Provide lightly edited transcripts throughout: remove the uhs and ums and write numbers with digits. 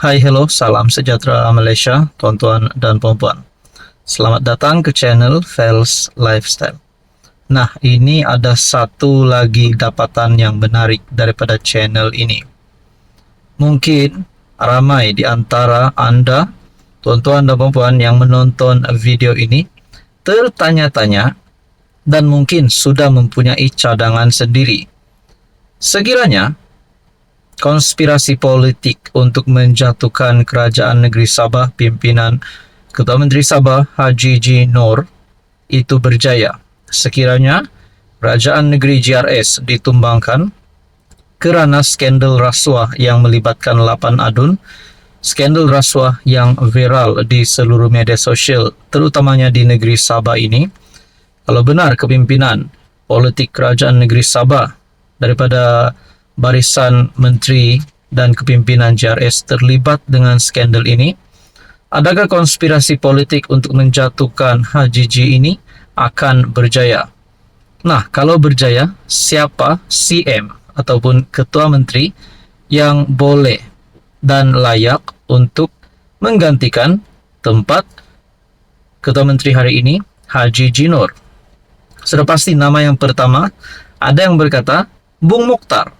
Hai, hello, salam sejahtera Malaysia, tuan-tuan dan puan-puan. Selamat datang ke channel Fels Lifestyle. Nah, ini ada satu lagi dapatan yang menarik daripada channel ini. Mungkin ramai di antara Anda, tuan-tuan dan puan-puan yang menonton video ini, tertanya-tanya dan mungkin sudah mempunyai cadangan sendiri. Sekiranya konspirasi politik untuk menjatuhkan kerajaan negeri Sabah pimpinan Ketua Menteri Sabah Haji G. Noor itu berjaya. Sekiranya kerajaan negeri GRS ditumbangkan kerana skandal rasuah yang melibatkan 8 adun, skandal rasuah yang viral di seluruh media sosial, terutamanya di negeri Sabah ini. Kalau benar kepimpinan politik kerajaan negeri Sabah daripada barisan menteri dan kepimpinan JRS terlibat dengan skandal ini, adakah konspirasi politik untuk menjatuhkan Haji G ini akan berjaya? Nah, kalau berjaya, siapa CM ataupun ketua menteri yang boleh dan layak untuk menggantikan tempat ketua menteri hari ini, Haji G. Noor? Sudah pasti nama yang pertama, ada yang berkata Bung Mokhtar.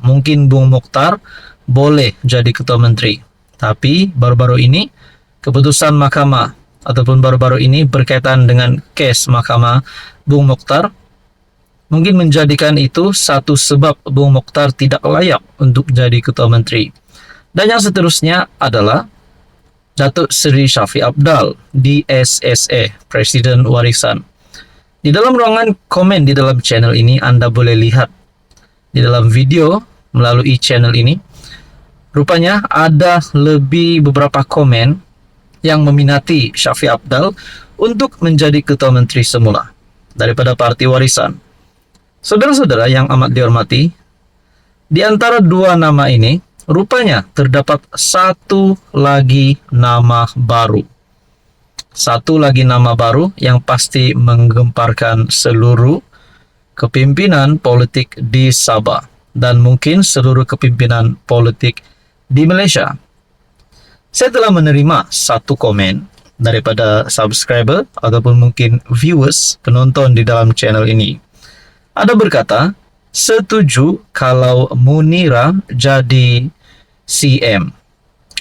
Mungkin Bung Mokhtar boleh jadi ketua menteri. Tapi baru-baru ini keputusan mahkamah ataupun baru-baru ini berkaitan dengan kes mahkamah Bung Mokhtar mungkin menjadikan itu satu sebab Bung Mokhtar tidak layak untuk jadi ketua menteri. Dan yang seterusnya adalah Datuk Seri Shafie Apdal, DSSA, Presiden Warisan. Di dalam ruangan komen di dalam channel ini Anda boleh lihat di dalam video melalui channel ini, rupanya ada lebih beberapa komen yang meminati Shafie Apdal untuk menjadi ketua menteri semula daripada Parti Warisan. Saudara-saudara yang amat dihormati, di antara dua nama ini, rupanya terdapat satu lagi nama baru. Satu lagi nama baru yang pasti menggemparkan seluruh kepimpinan politik di Sabah dan mungkin seluruh kepimpinan politik di Malaysia. Saya telah menerima satu komen daripada subscriber ataupun mungkin viewers, penonton di dalam channel ini. Ada berkata, setuju kalau Munira jadi CM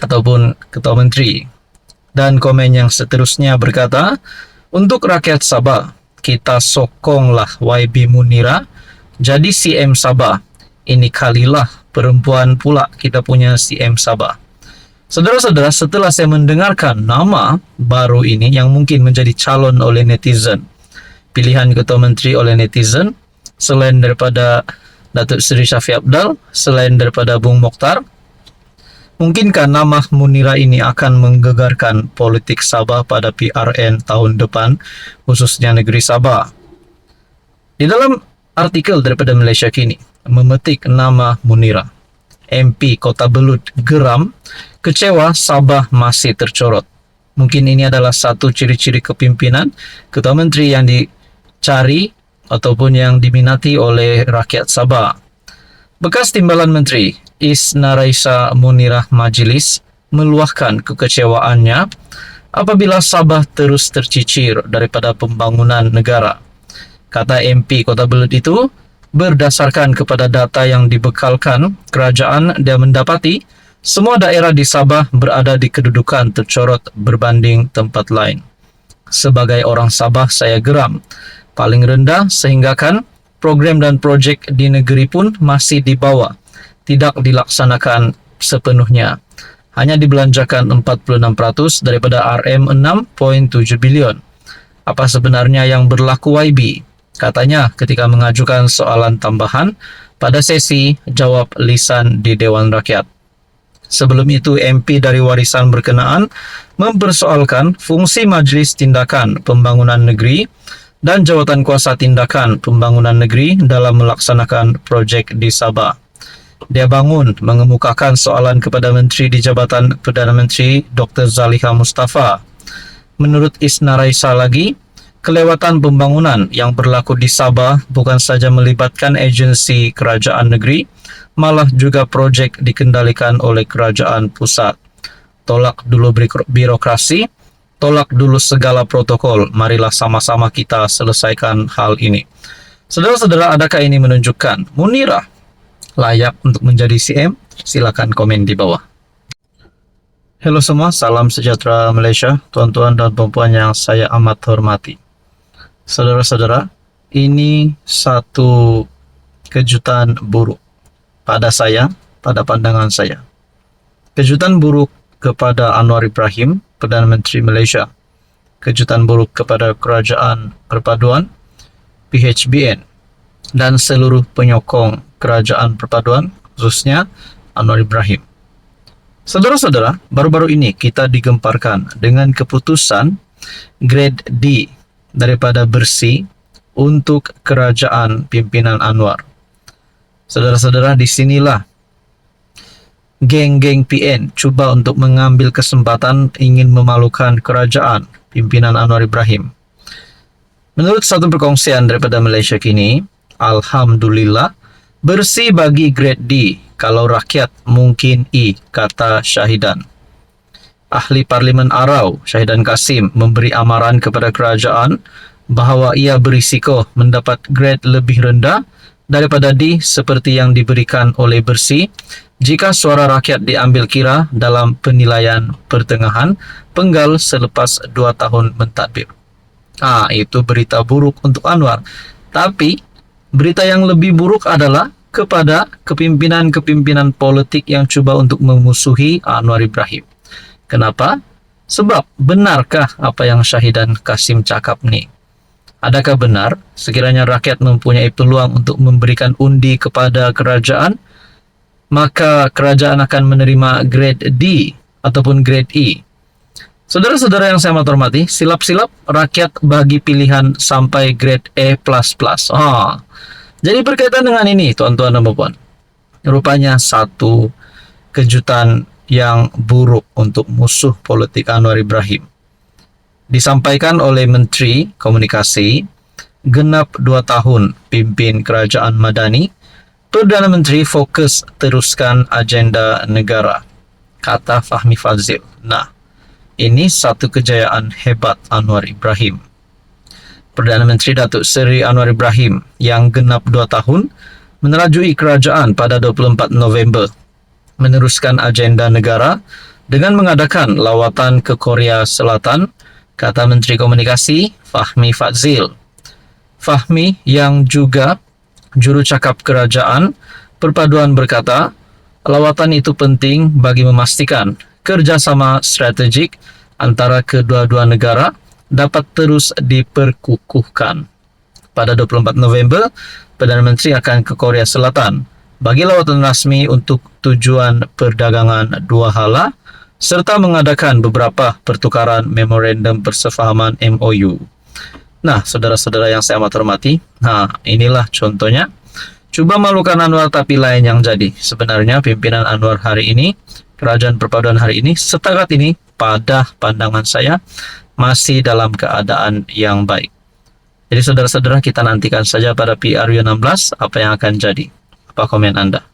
ataupun ketua menteri. Dan komen yang seterusnya berkata, untuk rakyat Sabah, kita sokonglah YB Munira jadi CM Sabah. Ini kalilah perempuan pula kita punya CM Sabah. Saudara-saudara, setelah saya mendengarkan nama baru ini yang mungkin menjadi calon oleh netizen, pilihan ketua menteri oleh netizen, selain daripada Datuk Seri Shafie Apdal, selain daripada Bung Mokhtar, mungkinkah nama Munira ini akan menggegarkan politik Sabah pada PRN tahun depan, khususnya negeri Sabah? Di dalam artikel daripada Malaysia Kini, memetik nama Munira, MP Kota Belud geram, kecewa Sabah masih tercorot. Mungkin ini adalah satu ciri-ciri kepimpinan ketua menteri yang dicari ataupun yang diminati oleh rakyat Sabah. Bekas Timbalan Menteri Isna Raisa Munirah Majlis meluahkan kekecewaannya apabila Sabah terus tercicir daripada pembangunan negara. Kata MP Kota Belud itu, berdasarkan kepada data yang dibekalkan kerajaan, dia mendapati semua daerah di Sabah berada di kedudukan tercorot berbanding tempat lain. Sebagai orang Sabah, saya geram. Paling rendah sehingga kan program dan projek di negeri pun masih di bawah. Tidak dilaksanakan sepenuhnya. Hanya dibelanjakan 46% daripada RM6.7 bilion. Apa sebenarnya yang berlaku YB? Katanya ketika mengajukan soalan tambahan pada sesi jawab lisan di Dewan Rakyat. Sebelum itu, MP dari Warisan berkenaan mempersoalkan fungsi Majlis Tindakan Pembangunan Negeri dan Jawatan Kuasa Tindakan Pembangunan Negeri dalam melaksanakan projek di Sabah. Dia bangun mengemukakan soalan kepada Menteri di Jabatan Perdana Menteri Dr. Zaliha Mustafa. Menurut Isna Raisa lagi, kelewatan pembangunan yang berlaku di Sabah bukan saja melibatkan agensi kerajaan negeri, malah juga projek dikendalikan oleh kerajaan pusat. tolak dulu birokrasi, tolak dulu segala protokol. Marilah sama-sama kita selesaikan hal ini. Saudara-saudara, adakah ini menunjukkan Munirah layak untuk menjadi CM? Silakan komen di bawah. Halo semua, salam sejahtera Malaysia, tuan-tuan dan puan-puan yang saya amat hormati. Saudara-saudara, ini satu kejutan buruk pada saya, pada pandangan saya. Kejutan buruk kepada Anwar Ibrahim, Perdana Menteri Malaysia. Kejutan buruk kepada Kerajaan Perpaduan, PHBN, dan seluruh penyokong Kerajaan Perpaduan, khususnya Anwar Ibrahim. Saudara-saudara, baru-baru ini kita digemparkan dengan keputusan grade D daripada bersih untuk kerajaan pimpinan Anwar. Saudara-saudara, disinilah geng-geng PN cuba untuk mengambil kesempatan ingin memalukan kerajaan pimpinan Anwar Ibrahim. Menurut satu perkongsian daripada Malaysia kini, alhamdulillah, bersih bagi grade D, kalau rakyat mungkin E, kata Syahidan. Ahli Parlimen Arau, Syahidan Kasim, memberi amaran kepada kerajaan bahawa ia berisiko mendapat grade lebih rendah daripada D seperti yang diberikan oleh bersih jika suara rakyat diambil kira dalam penilaian pertengahan penggal selepas 2 tahun mentadbir. Itu berita buruk untuk Anwar. Tapi berita yang lebih buruk adalah kepada kepimpinan-kepimpinan politik yang cuba untuk memusuhi Anwar Ibrahim. Kenapa? Sebab benarkah apa yang Syahidan Kasim cakap ni? Adakah benar sekiranya rakyat mempunyai peluang untuk memberikan undi kepada kerajaan, maka kerajaan akan menerima grade D ataupun grade E? Saudara-saudara yang saya hormati, silap-silap rakyat bagi pilihan sampai grade A++. Jadi berkaitan dengan ini, tuan-tuan dan puan, rupanya satu kejutan yang buruk untuk musuh politik Anwar Ibrahim. Disampaikan oleh Menteri Komunikasi, genap 2 tahun pimpin Kerajaan Madani, Perdana Menteri fokus teruskan agenda negara, kata Fahmi Fadzil. Nah, ini satu kejayaan hebat Anwar Ibrahim. Perdana Menteri Datuk Seri Anwar Ibrahim yang genap 2 tahun menerajui kerajaan pada 24 November meneruskan agenda negara dengan mengadakan lawatan ke Korea Selatan, kata Menteri Komunikasi Fahmi Fadzil. Fahmi yang juga jurucakap Kerajaan Perpaduan berkata, lawatan itu penting bagi memastikan kerjasama strategik antara kedua-dua negara dapat terus diperkukuhkan. Pada 24 November, Perdana Menteri akan ke Korea Selatan bagi lawatan rasmi untuk tujuan perdagangan 2 hala serta mengadakan beberapa pertukaran memorandum persefahaman MOU. Nah, saudara-saudara yang saya amat hormati, inilah contohnya. Cuba malukan Anwar tapi lain yang jadi. Sebenarnya pimpinan Anwar hari ini, Kerajaan Perpaduan hari ini, setakat ini pada pandangan saya masih dalam keadaan yang baik. Jadi saudara-saudara, kita nantikan saja pada PRU 16 apa yang akan jadi. Apa komen Anda?